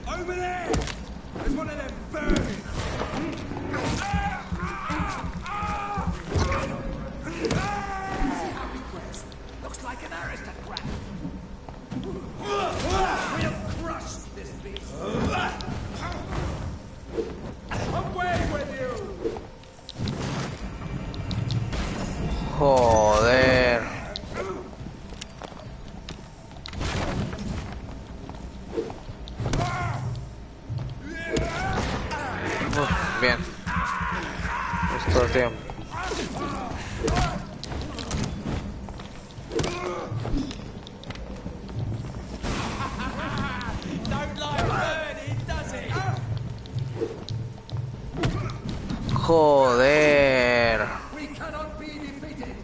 Over there! There's one of them burning! Looks like an aristocrat! We'll crush this beast! Away with you! Joder. Bien. Justo el tiempo. Don't like burning, does it? Joder. We cannot be defeated!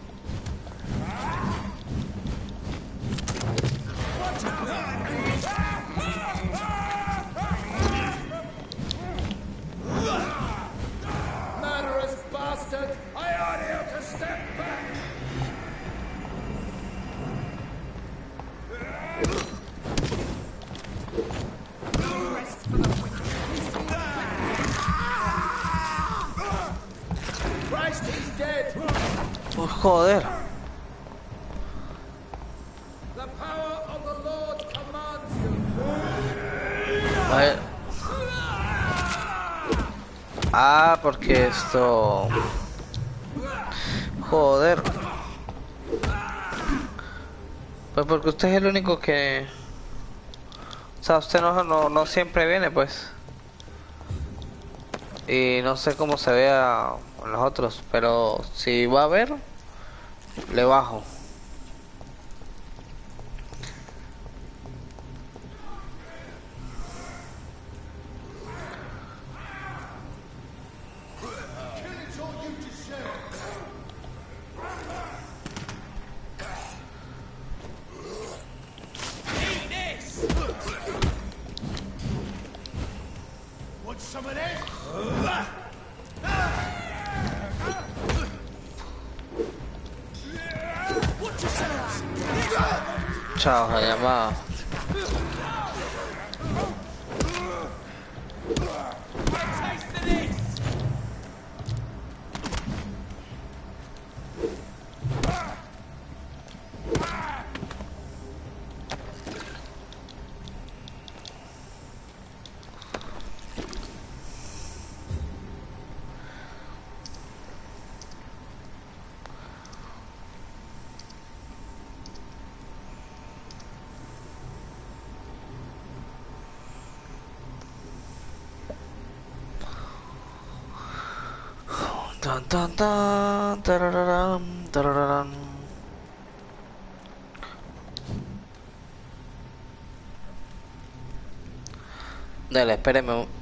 Watch out! Murderous bastard! I order you to step back! Rest for the wicked. Christ, he's dead! Oh, joder. The power of the Lord commands you! Vale. Ah, porque esto... Joder. Pues porque usted es el único que... O sea, usted no siempre viene, pues. Y no sé cómo se vea en los otros, pero si va a ver, le bajo. Eat this! Want some of this? Watch yourselves! Chao, llamado. Taste of this! Tan tan tan tarararán, tarararán. Dale, espéreme